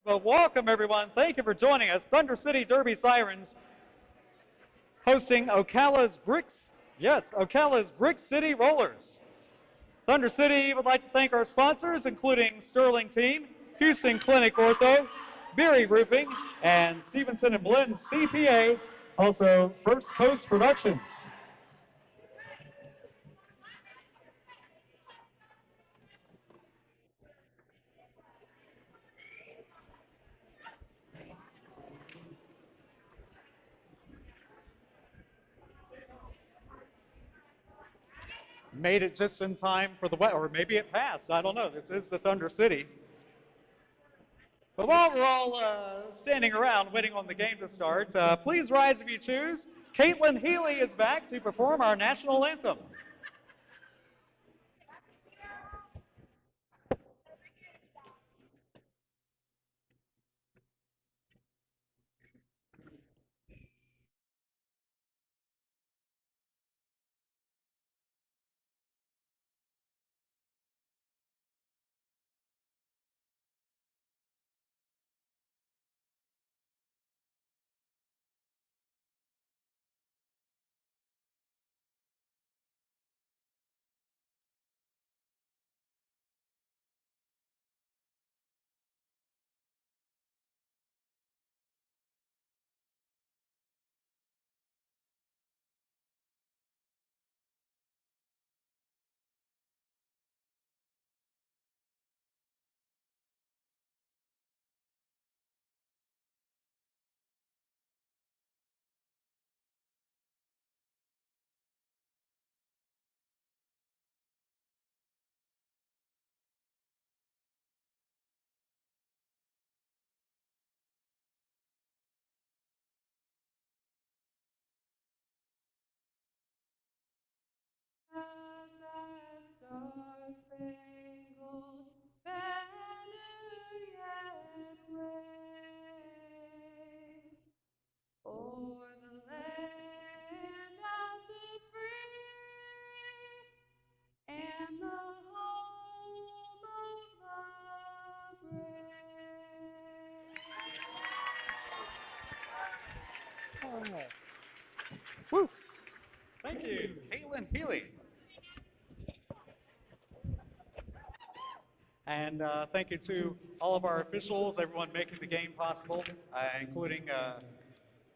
Well, welcome everyone. Thank you for joining us. Thunder City Derby Sirens hosting Ocala's Brick City Rollers. Thunder City would like to thank our sponsors, including Sterling Team, Houston Clinic Ortho, Beery Roofing, and Stevenson and Blinn CPA, also First Coast Productions. Made it just in time for the wet, or maybe it passed. I don't know. This is the Thunder City. But while we're all standing around waiting on the game to start, please rise if you choose. Caitlin Healy is back to perform our national anthem. For the land of the free and the home of the brave. Woo! Thank you, Caitlin Healy. And thank you to all of our officials, everyone making the game possible, including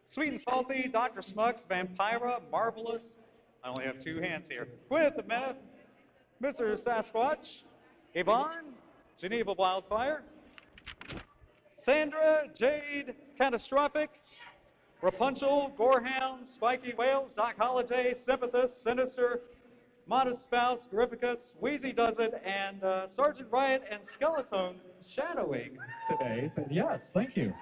Sweet and Salty, Dr. Smucks, Vampira, Marvelous. I only have two hands here. Gwyneth the Menace, Mr. Sasquatch, Yvonne, Geneva Wildfire, Sandra, Jade, Catastrophic, Rapunzel, Gorehound, Spiky Whales, Doc Holiday, Sympathist, Sinister, Modest Spouse, Gorificus, Wheezy Does It, and Sergeant Riot and Skeletone shadowing today. So yes, thank you.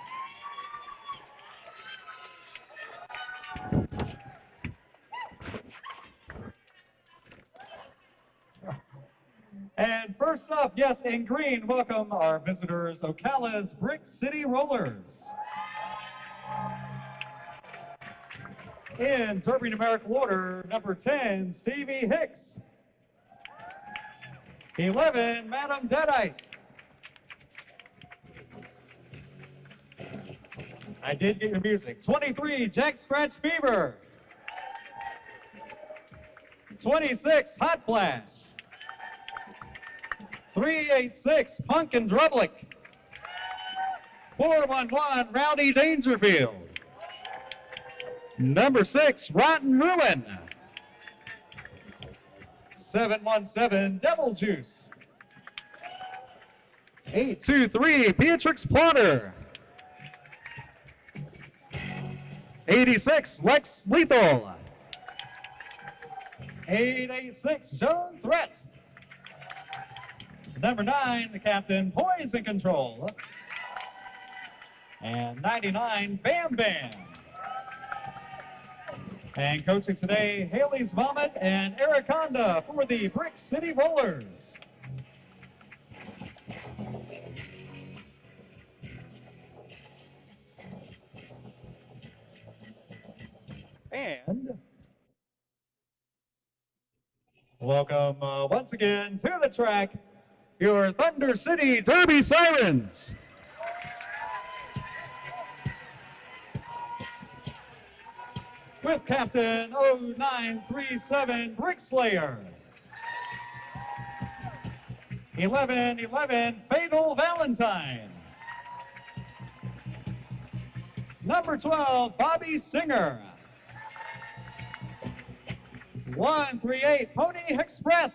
And first up, yes, in green, welcome our visitors, Ocala's Brick City Rollers. In Derby numerical order, number 10, Stevie Hicks. 11, Madam Deadite. I did get your music. 23, Jack Scratch Fever. 26, Hot Flash. 386, Pumpkin Drublick. 411, Rowdy Dangerfield. Number 6, Rotten Ruin. 717, Devil Juice. 823, Beatrix Plotter. 86, Lex Lethal. 886, Joan Threat. Number 9, the Captain, Poison Control. And 99, Bam Bam. And coaching today, Haley's Vomit and Ericonda for the Brick City Rollers. And welcome once again to the track, your Thunder City Derby Sirens. with Captain 0937 Brickslayer. 1111 Fatal Valentine. Number 12, Bobby Singer. 138 Pony Express.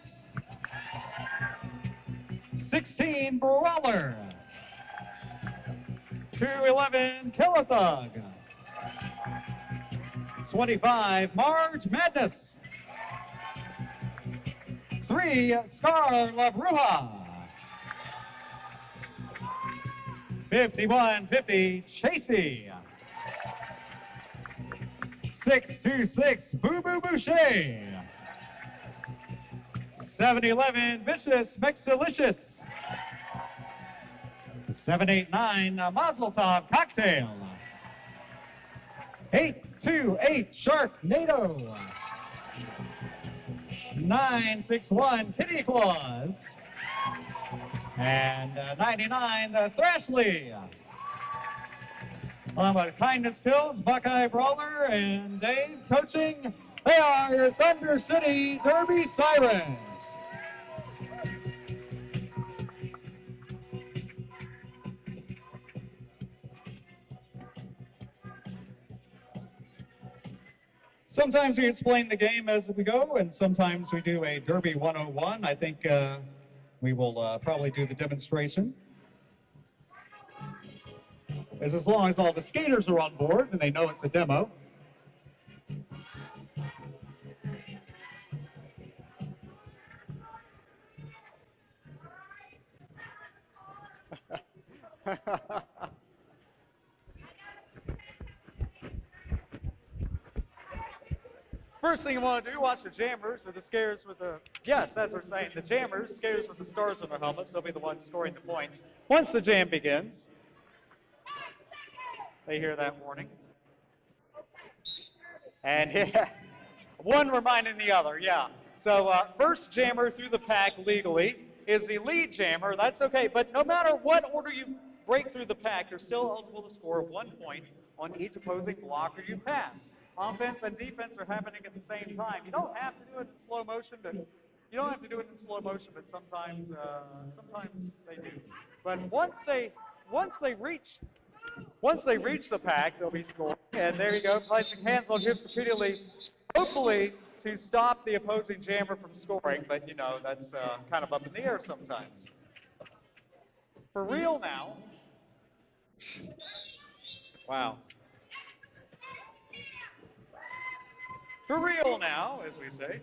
16 Brawler. 211 Killathug. 25 Marge Madness. 3 Scar La Bruja. 5150 Chasey. 626 Boo Boo Boucher. 711 Vicious Mexilicious. 789 Mazel Tov Cocktail. 828 Sharknado. 961 Kitty Claus. And 99 Thrashley. Along with Kindness Pills, Buckeye Brawler, and Dave coaching. They are your Thunder City Derby Sirens. Sometimes we explain the game as we go, and sometimes we do a Derby 101. I think we will probably do the demonstration. As long as all the skaters are on board and they know it's a demo. First thing you want to do, watch the jammers or the skaters with the, yes, as we're saying, the jammers, skaters with the stars on their helmets, they'll be the ones scoring the points. Once the jam begins, they hear that warning. And yeah, one reminding the other, yeah. So first jammer through the pack legally is the lead jammer. That's okay, but no matter what order you break through the pack, you're still eligible to score 1 point on each opposing blocker you pass. Offense and defense are happening at the same time. You don't have to do it in slow motion, but sometimes they do. But once they reach the pack, they'll be scoring. And there you go, placing hands on hips repeatedly, hopefully to stop the opposing jammer from scoring. But you know, that's kind of up in the air sometimes. For real now. Wow. For real now, as we say.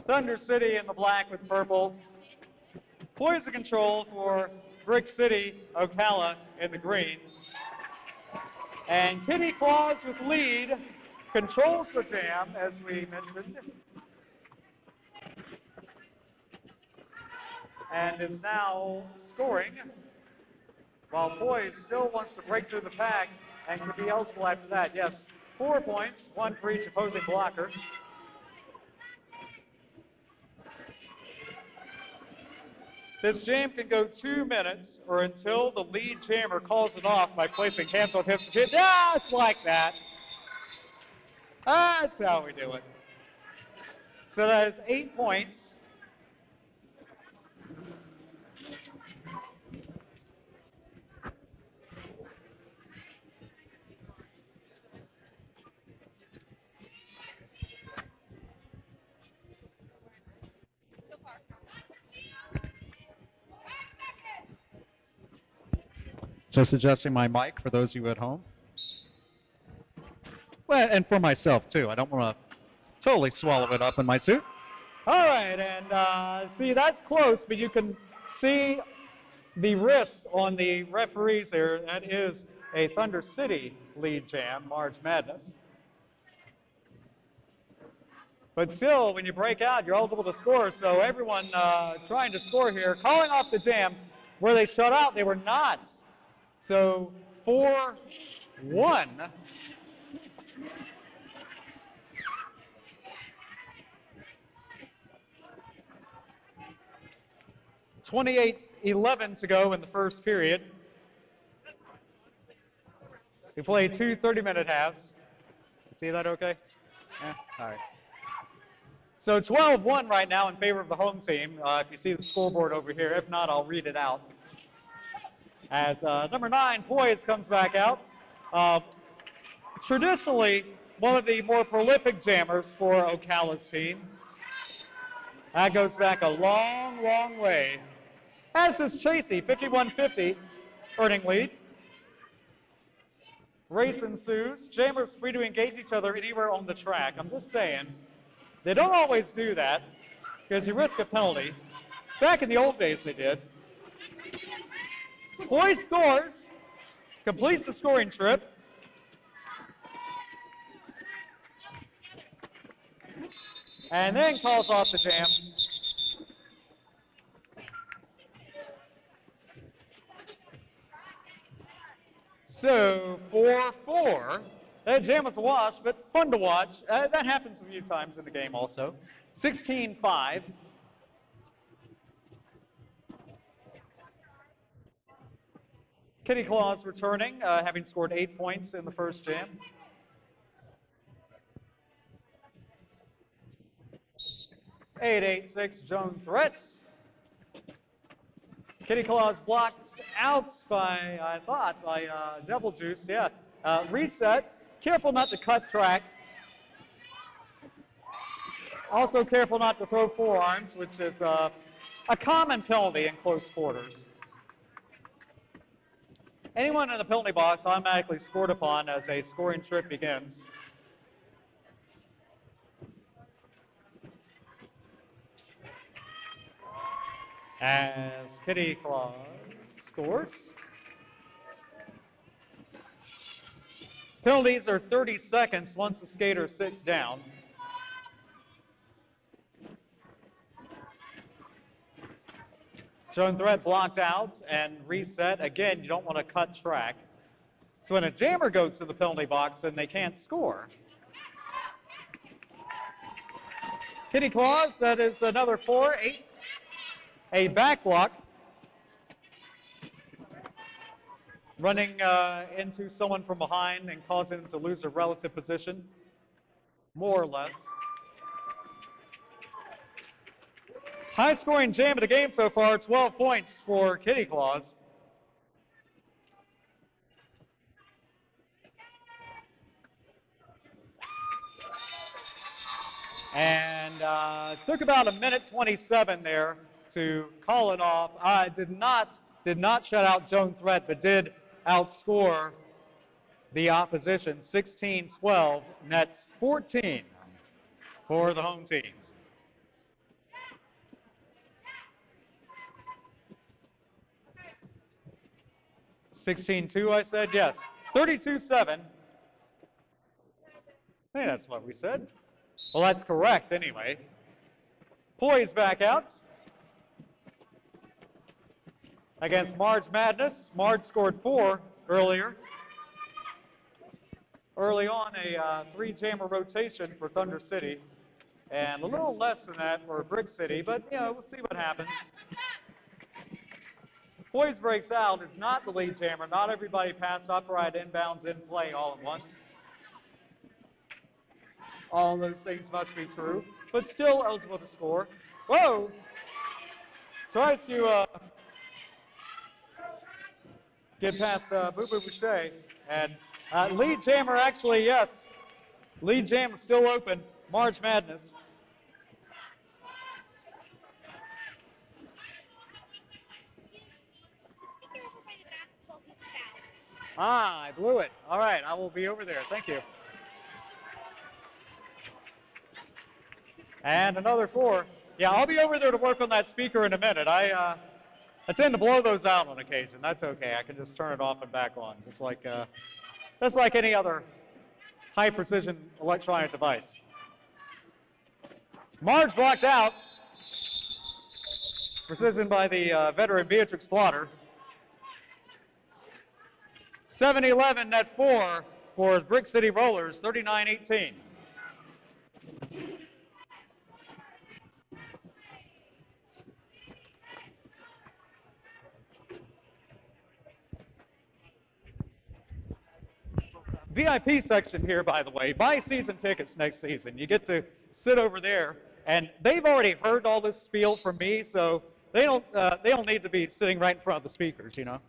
Thunder City in the black with purple. Poison Control for Brick City, Ocala in the green. And Kitty Claus with lead controls the jam, as we mentioned. And is now scoring, while Poise still wants to break through the pack and could be eligible after that. Yes, 4 points, 1 for each opposing blocker. This jam can go 2 minutes or until the lead jammer calls it off by placing hands on hips. Just like that. That's how we do it. So that is 8 points. Just adjusting my mic for those of you at home. Well, and for myself, too. I don't want to totally swallow it up in my suit. All right, and see, that's close, but you can see the wrist on the referees there. That is a Thunder City lead jam, March Madness. But still, when you break out, you're eligible to score. So everyone trying to score here, calling off the jam. Where they shut out, they were not. So 4-1. $28 4:11 to go in the first period. We played two 30-minute halves. You see that okay? Yeah, all right. So 12-1 right now in favor of the home team. If you see the scoreboard over here, if not, I'll read it out. As number 9, Poise, comes back out. Traditionally, one of the more prolific jammers for Ocala's team. That goes back a long, long way. As is Tracy, 51-50, earning lead. Race ensues. Jammers free to engage each other anywhere on the track. I'm just saying, they don't always do that because you risk a penalty. Back in the old days, they did. Poise scores, completes the scoring trip. And then calls off the jam. So 4-4. That jam was a wash, but fun to watch. That happens a few times in the game also. 16-5. Kitty Claus returning, having scored 8 points in the first jam. (886) Joan threats. Kitty Claus blocked out by, I thought, by Devil Juice. Yeah. Reset. Careful not to cut track. Also careful not to throw forearms, which is a common penalty in close quarters. Anyone in the penalty box automatically scored upon as a scoring trip begins. As Kitty Claus scores. Penalties are 30 seconds once the skater sits down. Joan threat blocked out and reset. Again, you don't want to cut track. So when a jammer goes to the penalty box, then they can't score. Kitty Claus, that is another 4-8. A back block. Running into someone from behind and causing them to lose a relative position, more or less. High-scoring jam of the game so far, 12 points for Kitty Claus. And took about 1:27 there to call it off. Did not shut out Joan Threat, but did outscore the opposition. 16-12, nets 14 for the home team. (16-2), I said? Yes. 32-7. I think that's what we said. Well, that's correct anyway. Poise back out against March Madness. March scored 4 earlier. Early on, a 3-jammer rotation for Thunder City, and a little less than that for Brick City, but, you know, we'll see what happens. Poise breaks out. It's not the lead jammer. Not everybody pass upright, inbounds, in play all at once. All those things must be true, but still eligible to score. Whoa! Tries to get past Boo Boo Boucher. And lead jammer, actually, yes. Lead jam is still open. March Madness. I blew it. All right, I will be over there. Thank you. And another 4. Yeah, I'll be over there to work on that speaker in a minute. I tend to blow those out on occasion. That's okay. I can just turn it off and back on, just like any other high-precision electronic device. Marge blocked out. Precision by the veteran Beatrix Plotter. 7-11 net 4 for Brick City Rollers, 39-18. VIP section here, by the way. Buy season tickets next season. You get to sit over there, and they've already heard all this spiel from me, so they don't need to be sitting right in front of the speakers, you know.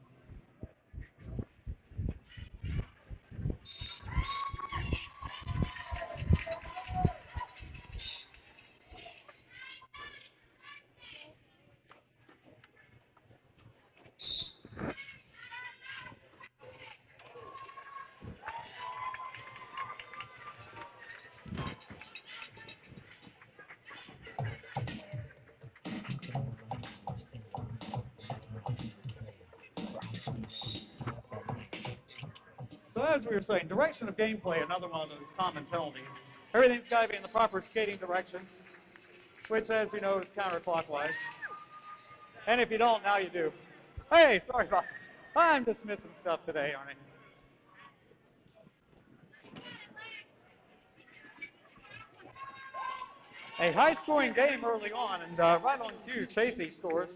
So as we were saying, direction of gameplay, another one of those common penalties. Everything's got to be in the proper skating direction, which, as you know, is counterclockwise. And if you don't, now you do. Hey, sorry about that. I'm just missing stuff today, aren't I? A high-scoring game early on, and right on cue, Chasey scores.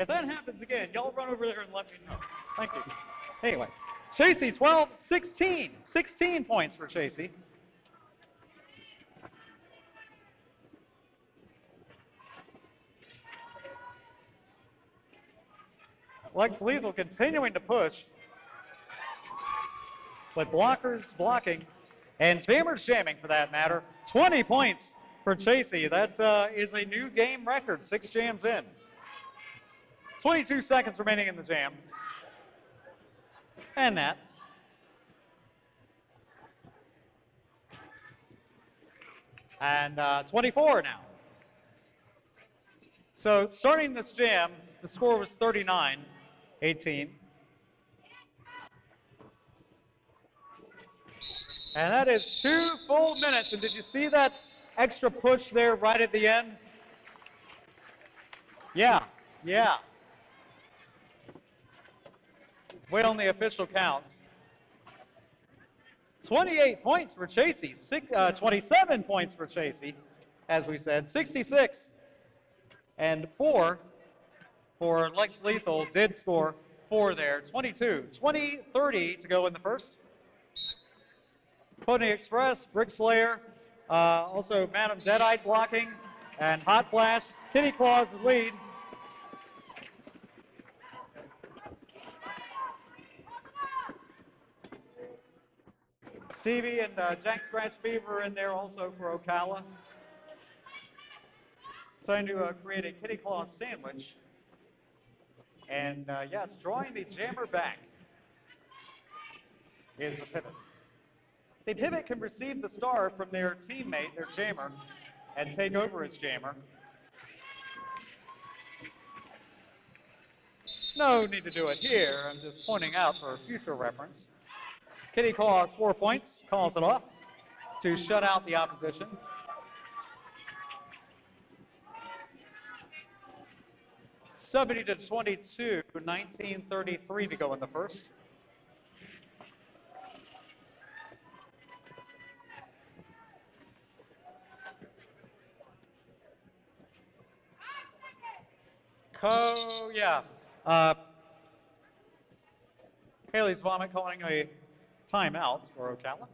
If that happens again, y'all run over there and let me know. Thank you. Anyway, Chasey 12, 16. 16 points for Chasey. Lex Lethal continuing to push, but blockers blocking, and jammers jamming for that matter. 20 points for Chasey. That is a new game record, 6 jams in. 22 seconds remaining in the jam. And that. And 24 now. So starting this jam, the score was 39-18. And that is 2 full minutes. And did you see that extra push there right at the end? Yeah. Wait on the official counts. 28 points for Chasey, 27 points for Chasey, as we said, 66 and 4 for Lex Lethal, did score 4 there, 22, 20-30 to go in the first. Pony Express, Brick Slayer, also Madam Deadite blocking, and Hot Flash, Kitty Claus the lead. Stevie and Jack Scratch Fever in there also for Ocala. Trying to create a Kitty Claus sandwich. And yes, drawing the jammer back is the pivot. The pivot can receive the star from their teammate, their jammer, and take over as jammer. No need to do it here. I'm just pointing out for future reference. Kitty Claus 4 points, calls it off to shut out the opposition. $70 to 22, 1933 to go in the first. Haley's Vomit calling a timeout for Ocala.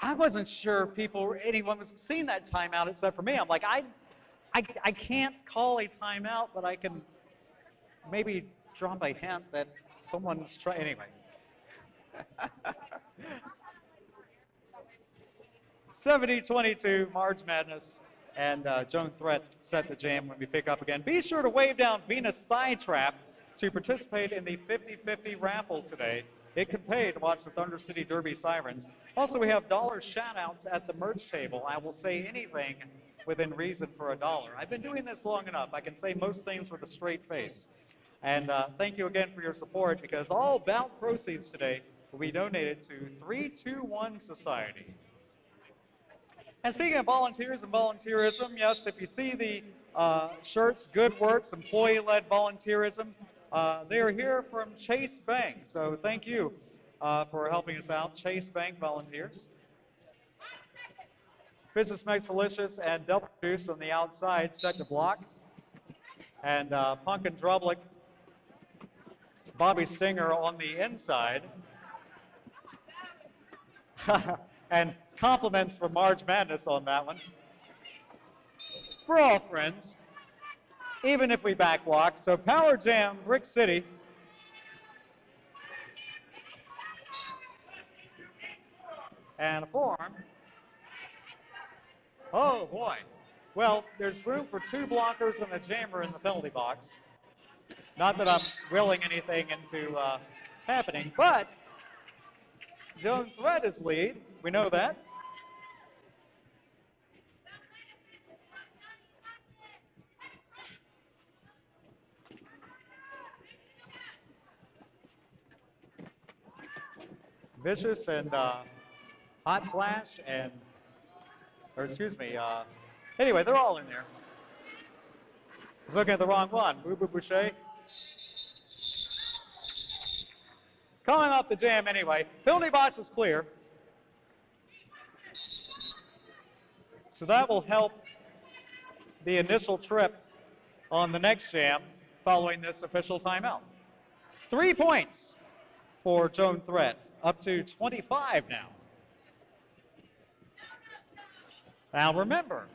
I wasn't sure anyone was seeing that timeout except for me. I'm like, I can't call a timeout, but I can maybe drop a hint that someone's trying. Anyway. 70-22, Marge Madness, and Joan Threat set the jam when we pick up again. Be sure to wave down Venus Thigh Trap to participate in the 50-50 raffle today. It can pay to watch the Thunder City Derby Sirens. Also, we have dollar shout-outs at the merch table. I will say anything within reason for $1. I've been doing this long enough. I can say most things with a straight face. And thank you again for your support, because all bout proceeds today will be donated to 321 Society. And speaking of volunteers and volunteerism, yes, if you see the shirts, Good Works, employee-led volunteerism, They are here from Chase Bank, so thank you for helping us out, Chase Bank volunteers. Business Makes Delicious and Double Juice on the outside set to block. And Punkin Drublik, Bobby Stinger on the inside. And compliments from Marge Madness on that one. We're all friends, even if we back block. So Power Jam, Brick City. And a forearm. Oh boy. Well, there's room for 2 blockers and a jammer in the penalty box. Not that I'm willing anything into happening, but Joan Thread is lead. We know that. Vicious and Hot Flash and, or excuse me, anyway, they're all in there. I was looking at the wrong one. Boo Boo Boucher. Calling off the jam anyway. Penalty box is clear. So that will help the initial trip on the next jam following this official timeout. 3 points for Joan Thread, up to 25 now. Now remember,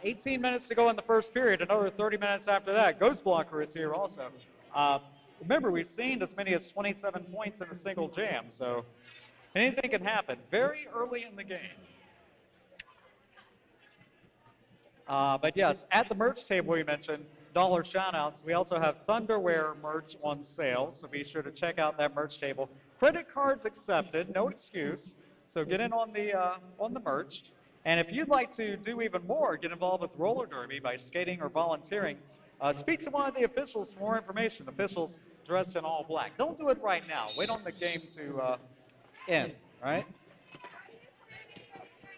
18 minutes to go in the first period, another 30 minutes after that. Ghost Blocker is here also. Remember, we've seen as many as 27 points in a single jam, so anything can happen very early in the game. But yes, at the merch table we mentioned, dollar shoutouts. We also have Thunderwear merch on sale, so be sure to check out that merch table. Credit cards accepted, no excuse. So get in on the merch. And if you'd like to do even more, get involved with roller derby by skating or volunteering, speak to one of the officials for more information. Officials dressed in all black. Don't do it right now. Wait on the game to end, right?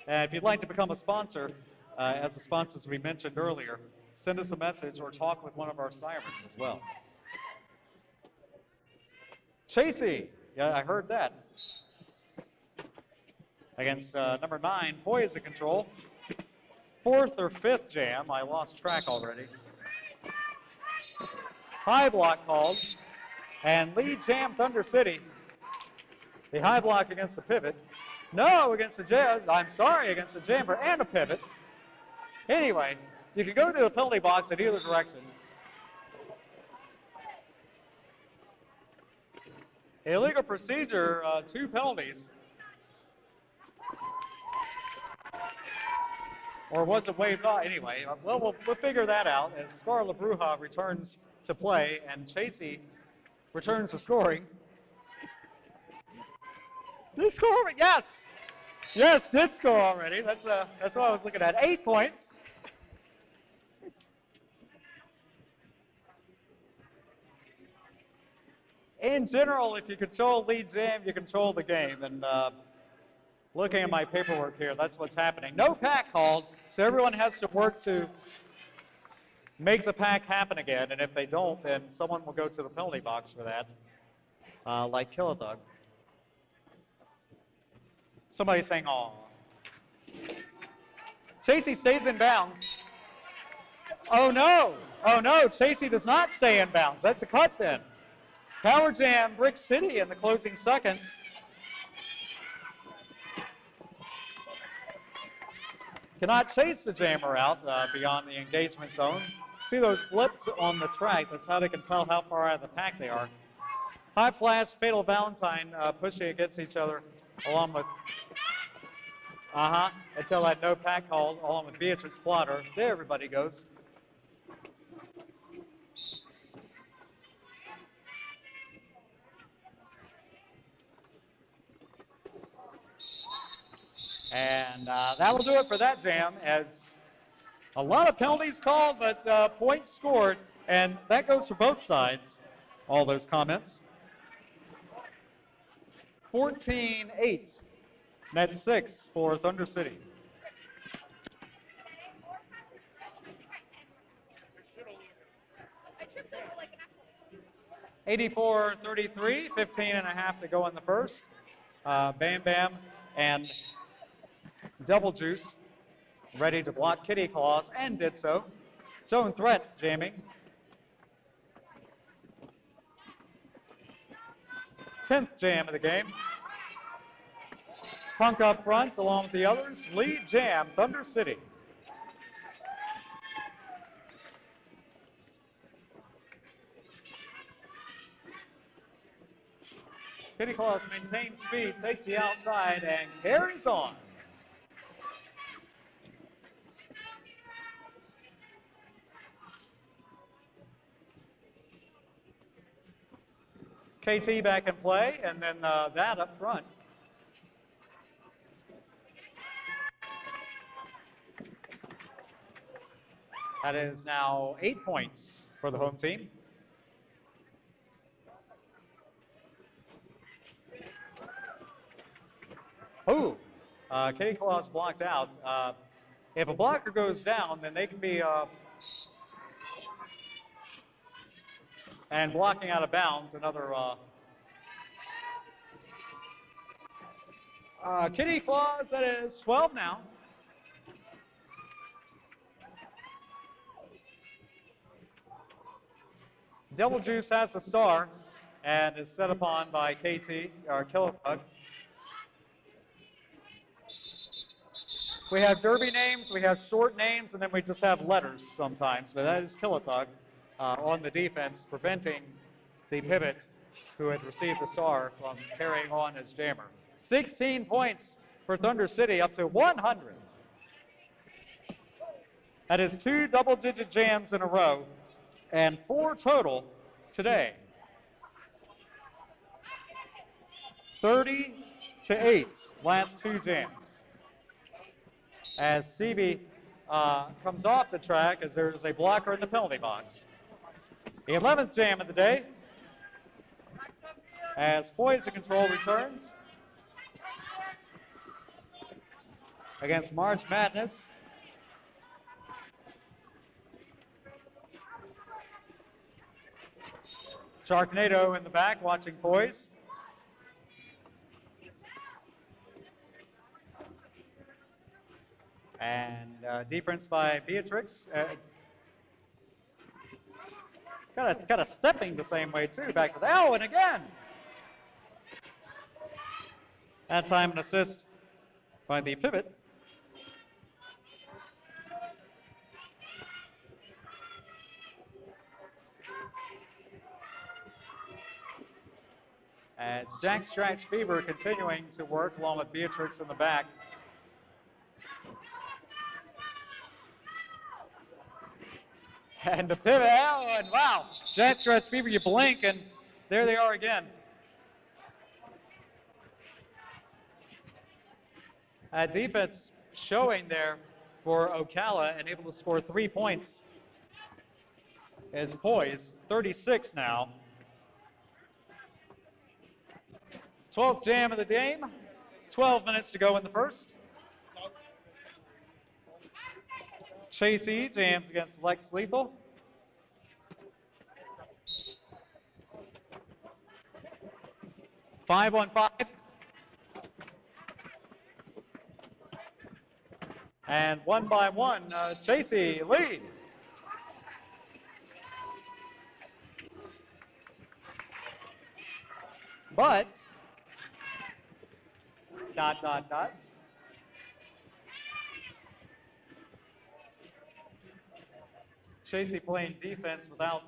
And if you'd like to become a sponsor, as the sponsors we mentioned earlier, send us a message or talk with one of our sirens as well. Chasey, yeah, I heard that. Against number 9, Poison Control. 4th or 5th jam, I lost track already. High block called, and lead jam Thunder City. The high block against the pivot. No, against the jam, I'm sorry, against the jammer and a pivot. Anyway, you can go to the penalty box in either direction. Illegal procedure, 2 penalties. Or was it waived off? Anyway, well, we'll figure that out as Scarla Bruja returns to play and Chasey returns to scoring. Did score? Yes. Yes, did score already. That's what I was looking at. 8 points. In general, if you control lead jam, you control the game. And looking at my paperwork here, that's what's happening. No pack called, so everyone has to work to make the pack happen again. And if they don't, then someone will go to the penalty box for that, like Killadug. Somebody saying, "Aw." Chasey stays in bounds. Oh no! Oh no! Chasey does not stay in bounds. That's a cut then. Power Jam, Brick City in the closing seconds. Cannot chase the jammer out beyond the engagement zone. See those blips on the track. That's how they can tell how far out of the pack they are. High Flash, Fatal Valentine pushing against each other along with, until that no pack called, along with Beatrix Plotter. There everybody goes. And that will do it for that jam, as a lot of penalties called, but points scored, and that goes for both sides, all those comments. 14-8, net 6 for Thunder City. 84-33, 15 and a half to go in the first. Bam Bam and Double Juice ready to block Kitty Claus and did so. Zone threat jamming. 10th jam of the game. Punk up front along with the others. Lead jam, Thunder City. Kitty Claus maintains speed, takes the outside, and carries on. KT back in play, and then that up front. That is now 8 points for the home team. Oh, Kitty Claus blocked out. If a blocker goes down, then they can be and blocking out of bounds. Another Kitty Claus, that is 12 now. Double Juice has a star and is set upon by KT, or Kilowog. We have derby names, we have short names, and then we just have letters sometimes, but that is Kilowog on the defense, preventing the pivot who had received the star from carrying on as jammer. 16 points for Thunder City, up to 100. That is 2 double-digit jams in a row, and 4 total today. 30-8, last 2 jams. As Stevie comes off the track as there's a blocker in the penalty box. The 11th jam of the day as Poison Control returns against March Madness. Sharknado in the back watching Poise. And defense by Beatrix. Kind of stepping the same way too. Back to the and again. That time an assist by the pivot. As Jack Stretch Fever continuing to work along with Beatrix in the back. And the pivot, and wow, Jack Stretch Fever, you blink, and there they are again. Defense showing there for Ocala and able to score 3 points as Poise, 36 now. 12th jam of the game, 12 minutes to go in the first. Chasey jams against Lex Lethal. Five on 5. And one by one, Chasey lead. But, ... Chasey playing defense without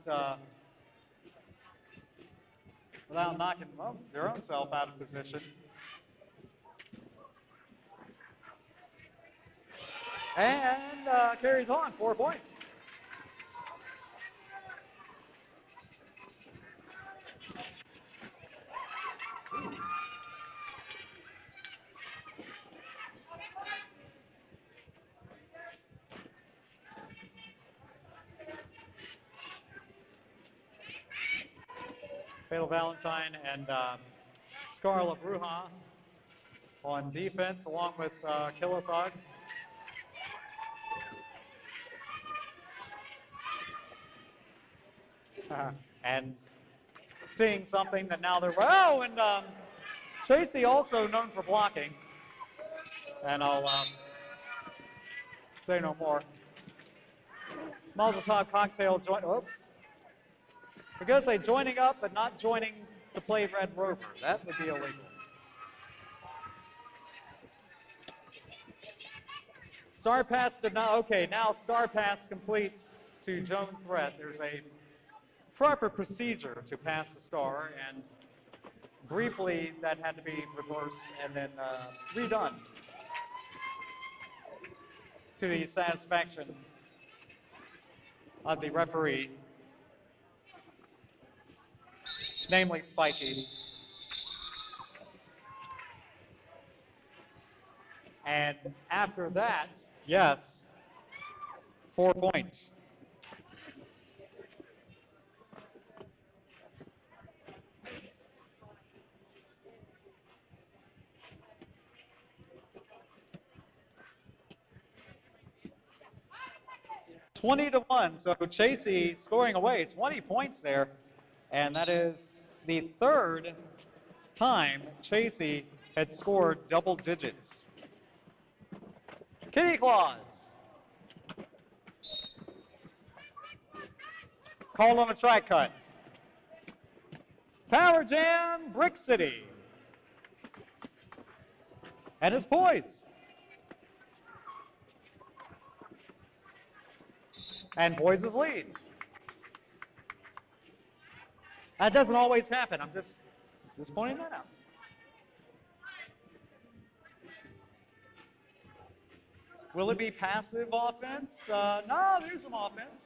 knocking their own self out of position. And carries on, 4 points. Fatal Valentine and Scarla Bruja on defense, along with Kilowog. And seeing something that now they're, oh, and Chasey also known for blocking. And I'll say no more. Mazel Tov cocktail join. Oh, we're going to say joining up, but not joining to play Red Rover. That would be illegal. Star pass did not. Okay, now star pass complete to Joan Threat. There's a proper procedure to pass the star, and briefly that had to be reversed and then redone to the satisfaction of the referee, namely Spiky. And after that, yes, 4 points. $20-1, so Chasey scoring away, 20 points there, and that is the third time Chasey had scored double digits. Kitty Claus. Called on a try cut. Power Jam, Brick City. And it's poised. And Boys' lead. That doesn't always happen. I'm just pointing that out. Will it be passive offense? No, there's some offense.